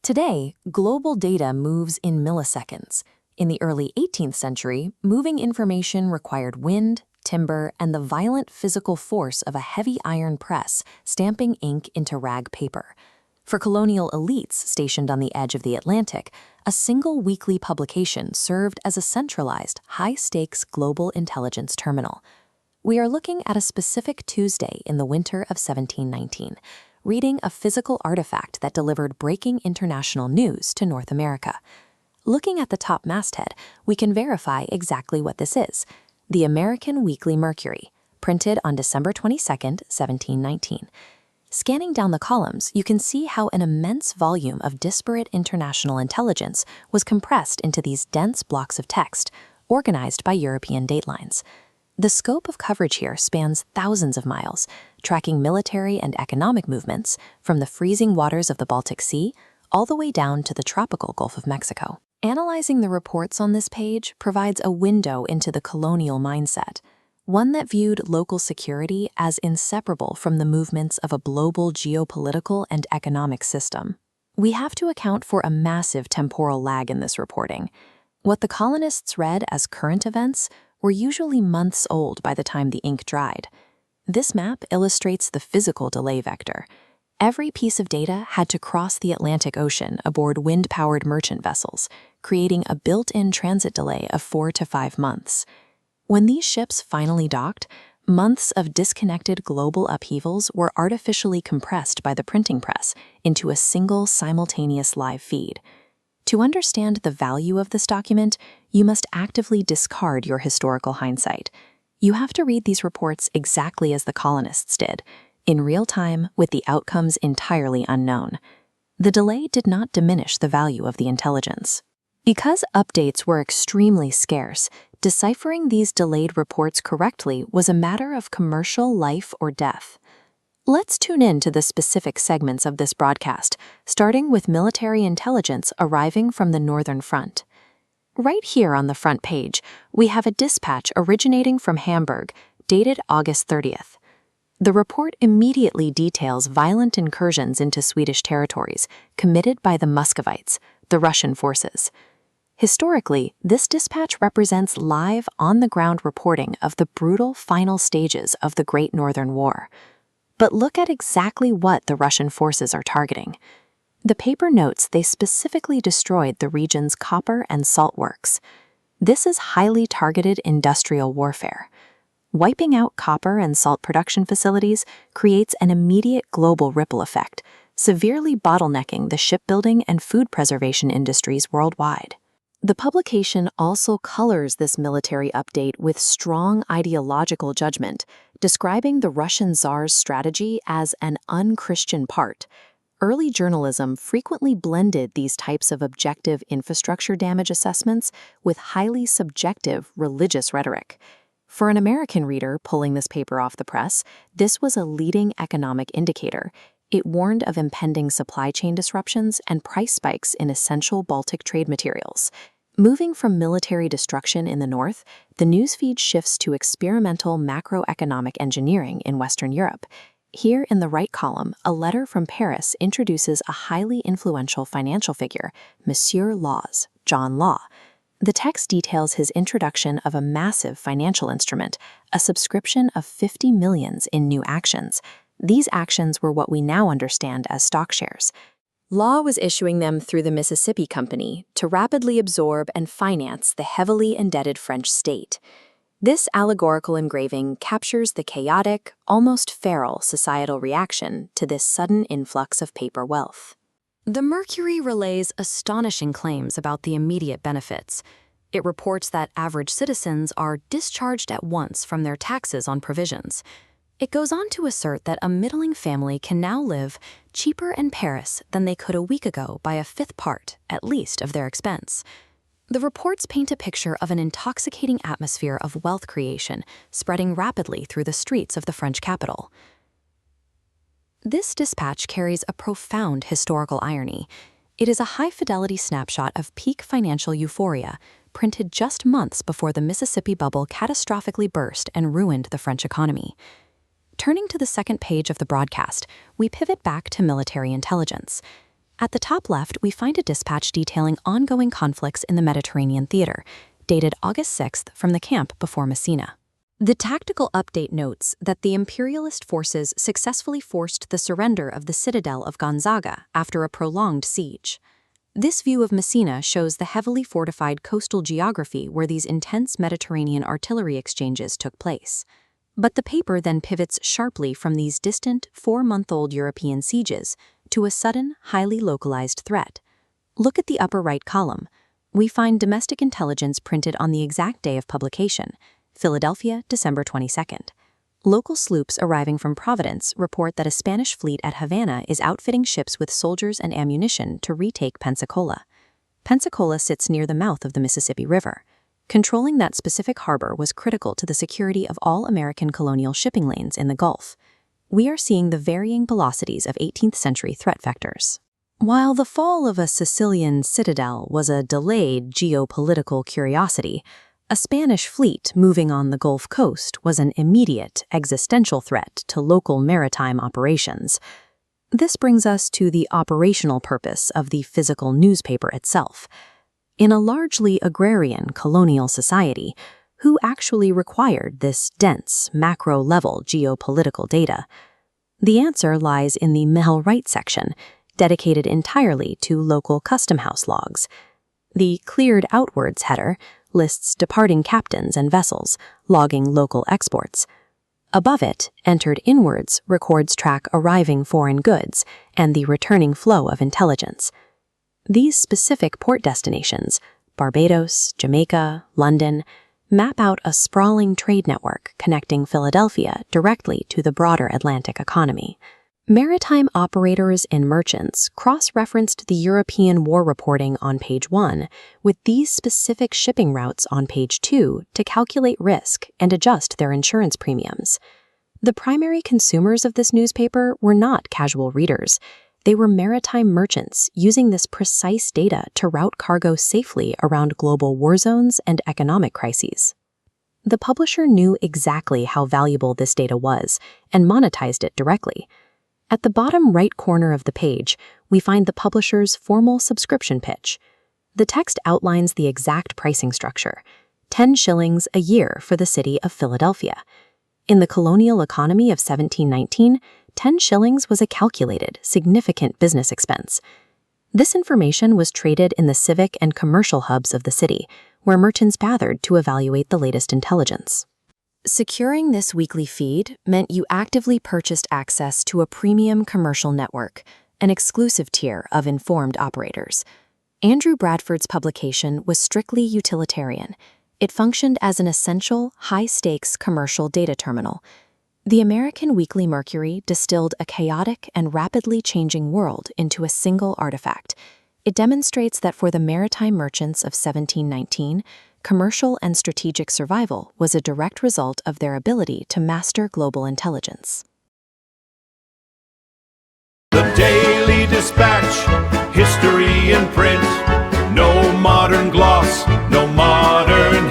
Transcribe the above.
Today, global data moves in milliseconds. In the early 18th century, moving information required wind, timber, and the violent physical force of a heavy iron press stamping ink into rag paper. For colonial elites stationed on the edge of the Atlantic, a single weekly publication served as a centralized, high-stakes global intelligence terminal. We are looking at a specific Tuesday in the winter of 1719, reading a physical artifact that delivered breaking international news to North America. Looking at the top masthead, we can verify exactly what this is: the American Weekly Mercury, printed on December 22, 1719. Scanning down the columns, you can see how an immense volume of disparate international intelligence was compressed into these dense blocks of text, organized by European datelines. The scope of coverage here spans thousands of miles, tracking military and economic movements from the freezing waters of the Baltic Sea all the way down to the tropical Gulf of Mexico. Analyzing the reports on this page provides a window into the colonial mindset, one that viewed local security as inseparable from the movements of a global geopolitical and economic system. We have to account for a massive temporal lag in this reporting. What the colonists read as current events were usually months old by the time the ink dried. This map illustrates the physical delay vector. Every piece of data had to cross the Atlantic Ocean aboard wind-powered merchant vessels, creating a built-in transit delay of 4 to 5 months. When these ships finally docked, months of disconnected global upheavals were artificially compressed by the printing press into a single simultaneous live feed. To understand the value of this document, you must actively discard your historical hindsight. You have to read these reports exactly as the colonists did, in real time with the outcomes entirely unknown. The delay did not diminish the value of the intelligence. Because updates were extremely scarce, deciphering these delayed reports correctly was a matter of commercial life or death. Let's tune in to the specific segments of this broadcast, starting with military intelligence arriving from the Northern Front. Right here on the front page, we have a dispatch originating from Hamburg, dated August 30th. The report immediately details violent incursions into Swedish territories committed by the Muscovites, the Russian forces. Historically, this dispatch represents live, on-the-ground reporting of the brutal final stages of the Great Northern War. But look at exactly what the Russian forces are targeting. The paper notes they specifically destroyed the region's copper and salt works. This is highly targeted industrial warfare. Wiping out copper and salt production facilities creates an immediate global ripple effect, severely bottlenecking the shipbuilding and food preservation industries worldwide. The publication also colors this military update with strong ideological judgment, describing the Russian Tsar's strategy as an un-Christian part. Early journalism frequently blended these types of objective infrastructure damage assessments with highly subjective religious rhetoric. For an American reader pulling this paper off the press, this was a leading economic indicator. It warned of impending supply chain disruptions and price spikes in essential Baltic trade materials. Moving from military destruction in the north, the newsfeed shifts to experimental macroeconomic engineering in Western Europe. Here in the right column, a letter from Paris introduces a highly influential financial figure, Monsieur Laws, John Law. The text details his introduction of a massive financial instrument, a subscription of 50 millions in new actions. These actions were what we now understand as stock shares. Law was issuing them through the Mississippi Company to rapidly absorb and finance the heavily indebted French state. This allegorical engraving captures the chaotic, almost feral societal reaction to this sudden influx of paper wealth. The Mercury relays astonishing claims about the immediate benefits. It reports that average citizens are discharged at once from their taxes on provisions. It goes on to assert that a middling family can now live cheaper in Paris than they could a week ago by a fifth part, at least, of their expense. The reports paint a picture of an intoxicating atmosphere of wealth creation spreading rapidly through the streets of the French capital. This dispatch carries a profound historical irony. It is a high-fidelity snapshot of peak financial euphoria, printed just months before the Mississippi bubble catastrophically burst and ruined the French economy. Turning to the second page of the broadcast, we pivot back to military intelligence. At the top left, we find a dispatch detailing ongoing conflicts in the Mediterranean theater, dated August 6th from the camp before Messina. The tactical update notes that the imperialist forces successfully forced the surrender of the citadel of Gonzaga after a prolonged siege. This view of Messina shows the heavily fortified coastal geography where these intense Mediterranean artillery exchanges took place. But the paper then pivots sharply from these distant, 4-month-old European sieges to a sudden, highly localized threat. Look at the upper right column. We find domestic intelligence printed on the exact day of publication, Philadelphia, December 22nd. Local sloops arriving from Providence report that a Spanish fleet at Havana is outfitting ships with soldiers and ammunition to retake Pensacola. Pensacola sits near the mouth of the Mississippi River. Controlling that specific harbor was critical to the security of all American colonial shipping lanes in the Gulf. We are seeing the varying velocities of 18th century threat vectors. While the fall of a Sicilian citadel was a delayed geopolitical curiosity, a Spanish fleet moving on the Gulf Coast was an immediate existential threat to local maritime operations. This brings us to the operational purpose of the physical newspaper itself. In a largely agrarian colonial society, who actually required this dense, macro-level geopolitical data? The answer lies in the Mel Right section, dedicated entirely to local custom house logs. The cleared outwards header lists departing captains and vessels, logging local exports. Above it, entered inwards records track arriving foreign goods and the returning flow of intelligence. These specific port destinations, Barbados, Jamaica, London, map out a sprawling trade network connecting Philadelphia directly to the broader Atlantic economy. Maritime operators and merchants cross-referenced the European war reporting on page 1 with these specific shipping routes on page 2 to calculate risk and adjust their insurance premiums. The primary consumers of this newspaper were not casual readers. They were maritime merchants using this precise data to route cargo safely around global war zones and economic crises. The publisher knew exactly how valuable this data was and monetized it directly. At the bottom right corner of the page, we find the publisher's formal subscription pitch. The text outlines the exact pricing structure, 10 shillings a year for the city of Philadelphia. In the colonial economy of 1719, 10 shillings was a calculated, significant business expense. This information was traded in the civic and commercial hubs of the city, where merchants gathered to evaluate the latest intelligence. Securing this weekly feed meant you actively purchased access to a premium commercial network, an exclusive tier of informed operators. Andrew Bradford's publication was strictly utilitarian. It functioned as an essential, high-stakes commercial data terminal. The American Weekly Mercury distilled a chaotic and rapidly changing world into a single artifact. It demonstrates that for the maritime merchants of 1719, commercial and strategic survival was a direct result of their ability to master global intelligence. The Daily Dispatch, history in print. No modern gloss, no modern